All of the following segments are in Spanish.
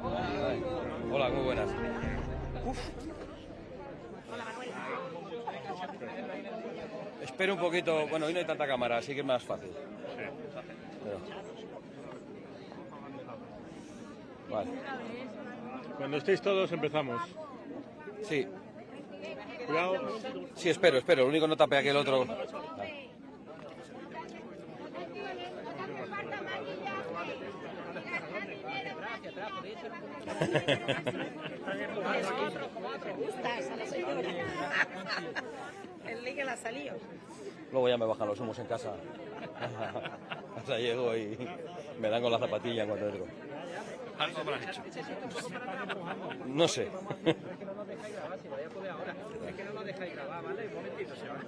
Hola, muy buenas. Uf. Espero un poquito. Bueno, hoy no hay tanta cámara, así que es más fácil. Pero... Vale. Cuando estéis todos empezamos. Sí. Cuidado. Sí, espero. Lo único no tape aquel otro. El ligue la salió. Luego ya me bajan los humos en casa. O sea, llego y me dan con la zapatilla en cuanto entro. ¿Algo habrás hecho? No sé. Es que no nos dejáis grabar, si vaya a poder ahora. Es que no nos dejáis grabar, ¿vale? Un momentito, si ahora...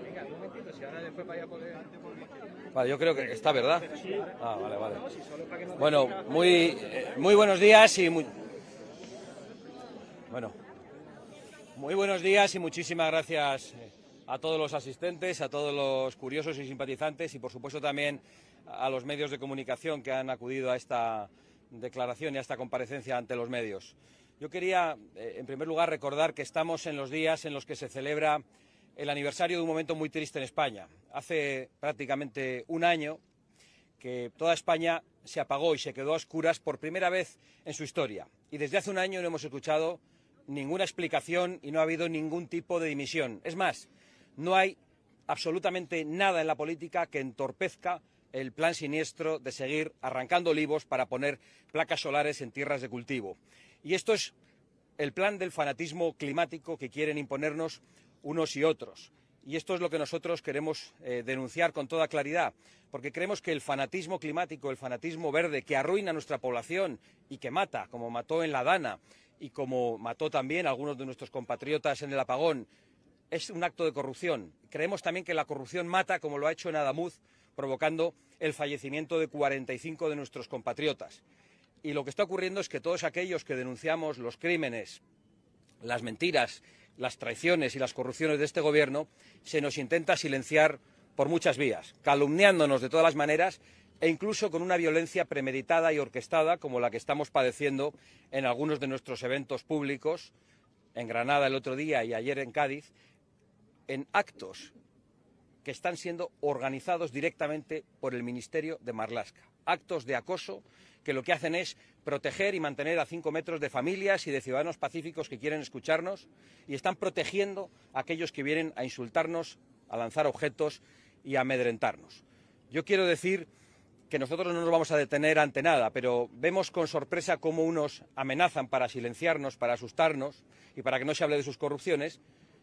Venga, un momentito, si ahora después vaya a poder... Vale, yo creo que está, ¿verdad? Ah, vale. Bueno, muy buenos días y muy buenos días y muchísimas gracias a todos los asistentes, a todos los curiosos y simpatizantes y por supuesto también a los medios de comunicación que han acudido a esta declaración y a esta comparecencia ante los medios. Yo quería, en primer lugar, recordar que estamos en los días en los que se celebra el aniversario de un momento muy triste en España. Hace prácticamente un año que toda España se apagó y se quedó a oscuras por primera vez en su historia. Y desde hace un año no hemos escuchado ninguna explicación y no ha habido ningún tipo de dimisión. Es más, no hay absolutamente nada en la política que entorpezca el plan siniestro de seguir arrancando olivos para poner placas solares en tierras de cultivo. Y esto es el plan del fanatismo climático que quieren imponernos unos y otros. Y esto es lo que nosotros queremos denunciar con toda claridad, porque creemos que el fanatismo climático, el fanatismo verde, que arruina a nuestra población y que mata, como mató en la Dana y como mató también a algunos de nuestros compatriotas en el apagón, es un acto de corrupción. Creemos también que la corrupción mata, como lo ha hecho en Adamuz, provocando el fallecimiento de 45 de nuestros compatriotas. Y lo que está ocurriendo es que todos aquellos que denunciamos los crímenes, las mentiras, las traiciones y las corrupciones de este gobierno, se nos intenta silenciar por muchas vías, calumniándonos de todas las maneras e incluso con una violencia premeditada y orquestada como la que estamos padeciendo en algunos de nuestros eventos públicos, en Granada el otro día y ayer en Cádiz, en actos que están siendo organizados directamente por el Ministerio de Marlaska. Actos de acoso que lo que hacen es proteger y mantener a 5 metros de familias y de ciudadanos pacíficos que quieren escucharnos y están protegiendo a aquellos que vienen a insultarnos, a lanzar objetos y a amedrentarnos. Yo quiero decir que nosotros no nos vamos a detener ante nada, pero vemos con sorpresa cómo unos amenazan para silenciarnos, para asustarnos y para que no se hable de sus corrupciones,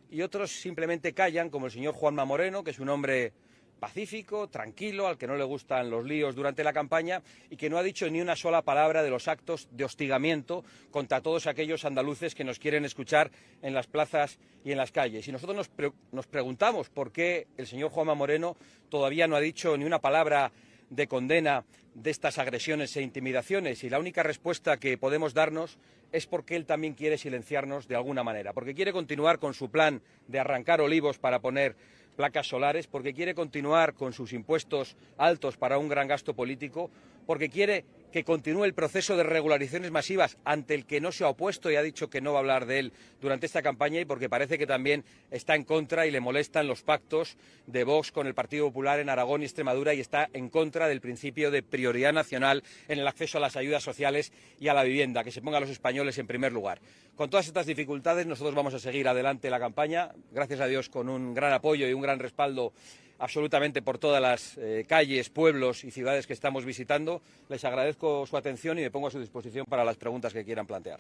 y otros simplemente callan, como el señor Juanma Moreno, que es un hombre pacífico, tranquilo, al que no le gustan los líos durante la campaña y que no ha dicho ni una sola palabra de los actos de hostigamiento contra todos aquellos andaluces que nos quieren escuchar en las plazas y en las calles. Y nosotros nos preguntamos por qué el señor Juanma Moreno todavía no ha dicho ni una palabra de condena de estas agresiones e intimidaciones, y la única respuesta que podemos darnos es porque él también quiere silenciarnos de alguna manera, porque quiere continuar con su plan de arrancar olivos para poner placas solares, porque quiere continuar con sus impuestos altos para un gran gasto político, porque quiere que continúe el proceso de regularizaciones masivas ante el que no se ha opuesto y ha dicho que no va a hablar de él durante esta campaña, y porque parece que también está en contra y le molestan los pactos de Vox con el Partido Popular en Aragón y Extremadura, y está en contra del principio de prioridad nacional en el acceso a las ayudas sociales y a la vivienda, que se ponga a los españoles en primer lugar. Con todas estas dificultades nosotros vamos a seguir adelante la campaña, gracias a Dios con un gran apoyo y un gran respaldo absolutamente por todas las calles, pueblos y ciudades que estamos visitando. Les agradezco su atención y me pongo a su disposición para las preguntas que quieran plantear.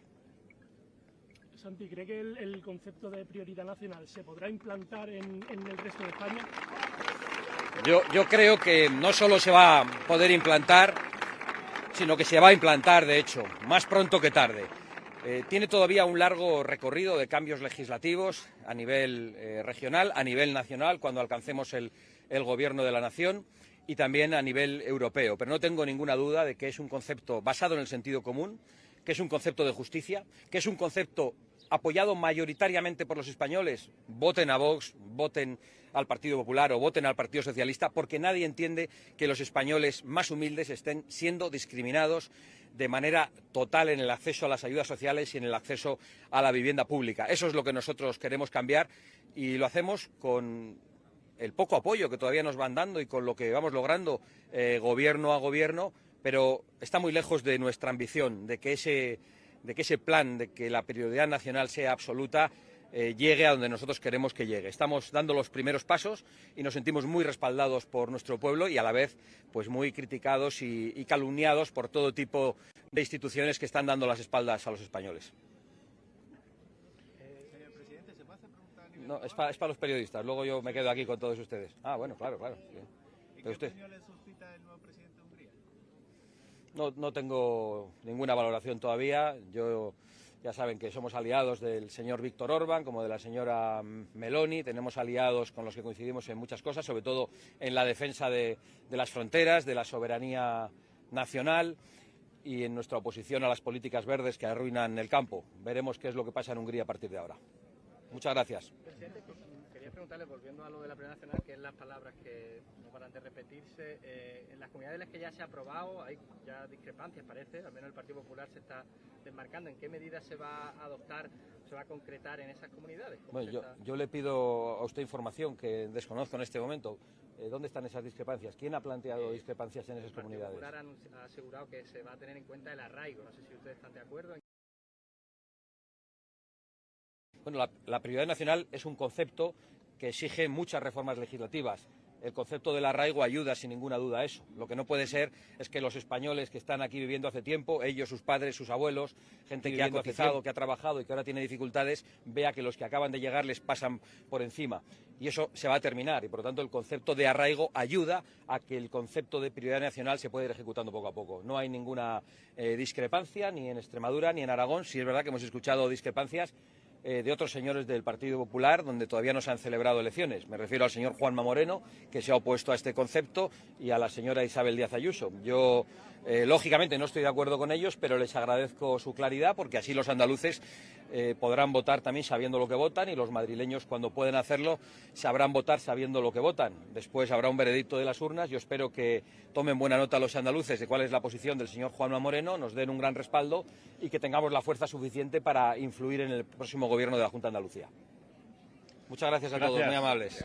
Santi, ¿cree que el concepto de prioridad nacional se podrá implantar en el resto de España? Yo creo que no solo se va a poder implantar, sino que se va a implantar, de hecho, más pronto que tarde. Tiene todavía un largo recorrido de cambios legislativos a nivel regional, a nivel nacional, cuando alcancemos el gobierno de la nación, y también a nivel europeo. Pero no tengo ninguna duda de que es un concepto basado en el sentido común, que es un concepto de justicia, que es un concepto apoyado mayoritariamente por los españoles. Voten a Vox, voten al Partido Popular o voten al Partido Socialista, porque nadie entiende que los españoles más humildes estén siendo discriminados de manera total en el acceso a las ayudas sociales y en el acceso a la vivienda pública. Eso es lo que nosotros queremos cambiar y lo hacemos con el poco apoyo que todavía nos van dando y con lo que vamos logrando gobierno a gobierno, pero está muy lejos de nuestra ambición, de que ese plan, de que la prioridad nacional sea absoluta, llegue a donde nosotros queremos que llegue. Estamos dando los primeros pasos y nos sentimos muy respaldados por nuestro pueblo y a la vez pues muy criticados y calumniados por todo tipo de instituciones que están dando las espaldas a los españoles. Señor presidente, ¿se puede hacer pregunta a nivel No, es para los periodistas, luego yo me quedo aquí con todos ustedes. Ah, bueno, claro. Sí. ¿Y Pero qué usted... opinión le suscita el nuevo presidente de Hungría? No tengo ninguna valoración todavía. Ya saben que somos aliados del señor Víctor Orbán, como de la señora Meloni. Tenemos aliados con los que coincidimos en muchas cosas, sobre todo en la defensa de las fronteras, de la soberanía nacional y en nuestra oposición a las políticas verdes que arruinan el campo. Veremos qué es lo que pasa en Hungría a partir de ahora. Muchas gracias. Presidente, quería preguntarle, volviendo a lo de la Primera Nacional, que es las palabras que no paran de repetirse, en las comunidades en las que ya se ha aprobado hay ya discrepancias, parece, al menos el Partido Popular se está desmarcando. ¿En qué medida se va a adoptar, se va a concretar en esas comunidades? Bueno, yo le pido a usted información que desconozco en este momento. ¿Dónde están esas discrepancias? ¿Quién ha planteado discrepancias en esas comunidades? El Partido Popular ha asegurado que se va a tener en cuenta el arraigo. No sé si ustedes están de acuerdo. Bueno, la prioridad nacional es un concepto que exige muchas reformas legislativas. El concepto del arraigo ayuda sin ninguna duda a eso. Lo que no puede ser es que los españoles que están aquí viviendo hace tiempo, ellos, sus padres, sus abuelos, gente que ha cotizado, que ha trabajado y que ahora tiene dificultades, vea que los que acaban de llegar les pasan por encima. Y eso se va a terminar y, por lo tanto, el concepto de arraigo ayuda a que el concepto de prioridad nacional se pueda ir ejecutando poco a poco. No hay ninguna discrepancia ni en Extremadura ni en Aragón. Sí es verdad que hemos escuchado discrepancias de otros señores del Partido Popular, donde todavía no se han celebrado elecciones. Me refiero al señor Juanma Moreno, que se ha opuesto a este concepto, y a la señora Isabel Díaz Ayuso. Yo, lógicamente, no estoy de acuerdo con ellos, pero les agradezco su claridad, porque así los andaluces podrán votar también sabiendo lo que votan, y los madrileños, cuando pueden hacerlo, sabrán votar sabiendo lo que votan. Después habrá un veredicto de las urnas. Yo espero que tomen buena nota los andaluces de cuál es la posición del señor Juanma Moreno, nos den un gran respaldo y que tengamos la fuerza suficiente para influir en el próximo gobierno de la Junta de Andalucía. Muchas gracias a todos, muy amables.